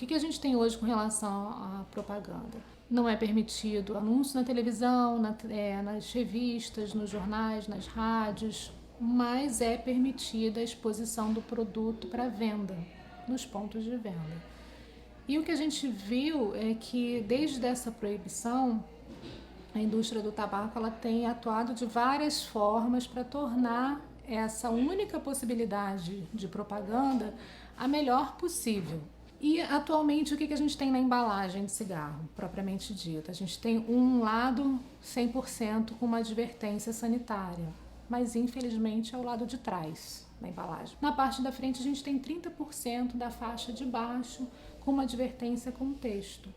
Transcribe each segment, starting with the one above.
que a gente tem hoje com relação à propaganda? Não é permitido anúncio na televisão, nas revistas, nos jornais, nas rádios, mas é permitida a exposição do produto para venda, nos pontos de venda. E o que a gente viu é que desde essa proibição, a indústria do tabaco ela tem atuado de várias formas para tornar essa única possibilidade de propaganda a melhor possível. E atualmente o que a gente tem na embalagem de cigarro, propriamente dita? A gente tem um lado 100% com uma advertência sanitária, mas infelizmente é o lado de trás da embalagem. Na parte da frente a gente tem 30% da faixa de baixo com uma advertência com texto.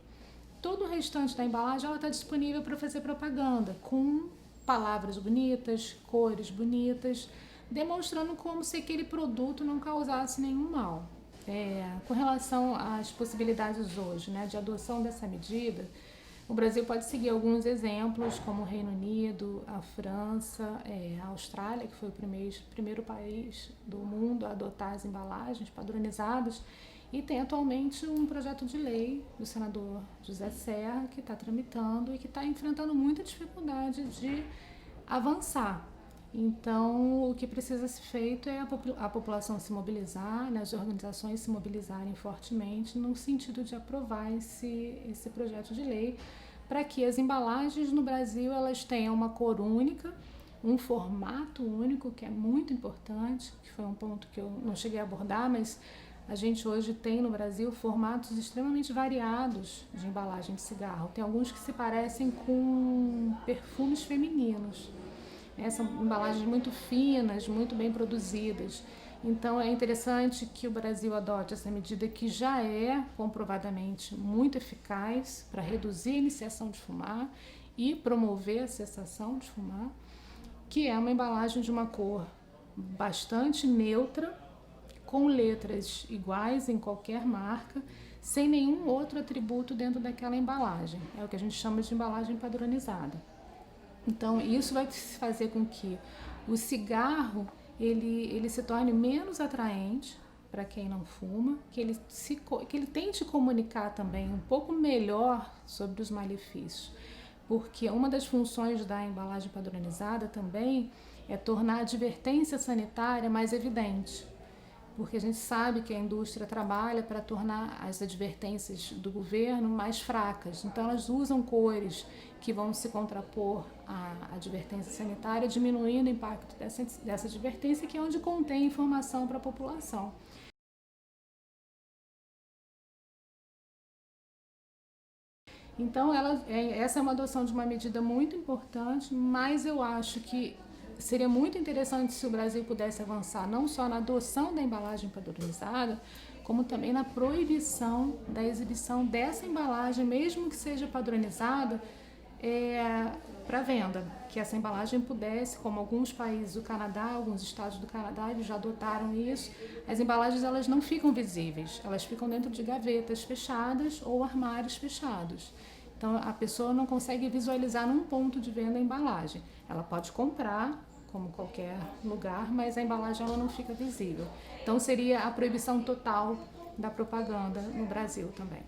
Todo o restante da embalagem está disponível para fazer propaganda, com palavras bonitas, cores bonitas, demonstrando como se aquele produto não causasse nenhum mal. Com relação às possibilidades hoje, né, de adoção dessa medida, o Brasil pode seguir alguns exemplos, como o Reino Unido, a França, a Austrália, que foi o primeiro país do mundo a adotar as embalagens padronizadas, e tem atualmente um projeto de lei do senador José Serra, que está tramitando e que está enfrentando muita dificuldade de avançar. Então, o que precisa ser feito é a população se mobilizar, né, as organizações se mobilizarem fortemente no sentido de aprovar esse projeto de lei para que as embalagens no Brasil elas tenham uma cor única, um formato único, que é muito importante, que foi um ponto que eu não cheguei a abordar, mas a gente hoje tem no Brasil formatos extremamente variados de embalagem de cigarro. Tem alguns que se parecem com perfumes femininos. São embalagens muito finas, muito bem produzidas. Então é interessante que o Brasil adote essa medida que já é comprovadamente muito eficaz para reduzir a iniciação de fumar e promover a cessação de fumar, que é uma embalagem de uma cor bastante neutra, com letras iguais em qualquer marca, sem nenhum outro atributo dentro daquela embalagem. É o que a gente chama de embalagem padronizada. Então, isso vai fazer com que o cigarro ele se torne menos atraente para quem não fuma, que ele tente comunicar também um pouco melhor sobre os malefícios, porque uma das funções da embalagem padronizada também é tornar a advertência sanitária mais evidente, porque a gente sabe que a indústria trabalha para tornar as advertências do governo mais fracas. Então, elas usam cores que vão se contrapor à advertência sanitária, diminuindo o impacto dessa advertência, que é onde contém informação para a população. Então, essa é uma adoção de uma medida muito importante, mas eu acho que seria muito interessante se o Brasil pudesse avançar não só na adoção da embalagem padronizada, como também na proibição da exibição dessa embalagem, mesmo que seja padronizada, para venda. Que essa embalagem pudesse, como alguns países do Canadá, alguns estados do Canadá eles já adotaram isso, as embalagens elas não ficam visíveis, elas ficam dentro de gavetas fechadas ou armários fechados. Então, a pessoa não consegue visualizar num ponto de venda a embalagem. Ela pode comprar, como qualquer lugar, mas a embalagem ela não fica visível. Então, seria a proibição total da propaganda no Brasil também.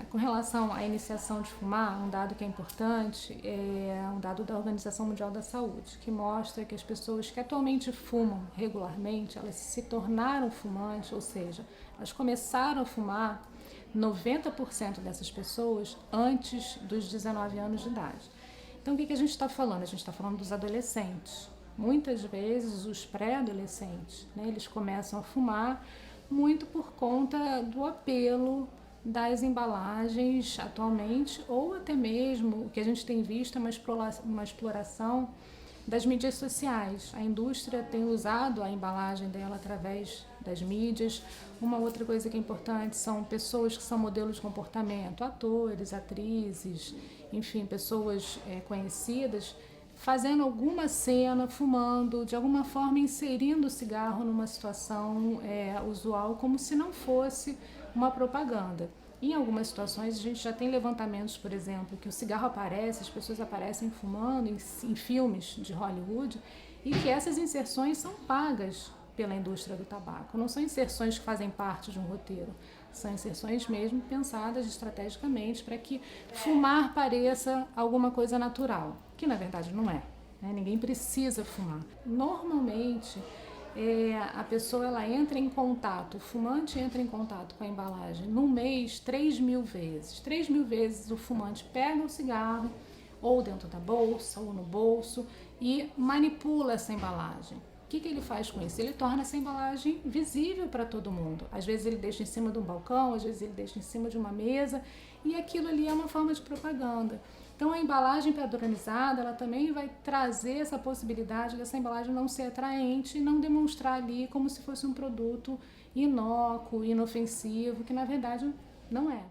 Com relação à iniciação de fumar, um dado que é importante é um dado da Organização Mundial da Saúde, que mostra que as pessoas que atualmente fumam regularmente, elas se tornaram fumantes, ou seja, elas começaram a fumar 90% dessas pessoas antes dos 19 anos de idade. Então, o que a gente está falando? A gente está falando dos adolescentes. Muitas vezes, os pré-adolescentes, né, eles começam a fumar muito por conta do apelo das embalagens atualmente, ou até mesmo o que a gente tem visto é uma exploração das mídias sociais. A indústria tem usado a embalagem dela através das mídias. Uma outra coisa que é importante são pessoas que são modelos de comportamento, atores, atrizes, enfim, pessoas conhecidas, fazendo alguma cena, fumando, de alguma forma inserindo o cigarro numa situação usual, como se não fosse uma propaganda. Em algumas situações, a gente já tem levantamentos, por exemplo, que o cigarro aparece, as pessoas aparecem fumando em filmes de Hollywood, e que essas inserções são pagas pela indústria do tabaco. Não são inserções que fazem parte de um roteiro, são inserções mesmo pensadas estrategicamente para que fumar pareça alguma coisa natural, que na verdade não é, né? Ninguém precisa fumar. Normalmente, a pessoa ela entra em contato, o fumante entra em contato com a embalagem no mês 3.000 vezes. 3.000 vezes o fumante pega o cigarro, ou dentro da bolsa, ou no bolso, e manipula essa embalagem. O que ele faz com isso? Ele torna essa embalagem visível para todo mundo. Às vezes ele deixa em cima de um balcão, às vezes ele deixa em cima de uma mesa, e aquilo ali é uma forma de propaganda. Então a embalagem padronizada, ela também vai trazer essa possibilidade dessa embalagem não ser atraente e não demonstrar ali como se fosse um produto inócuo, inofensivo, que na verdade não é.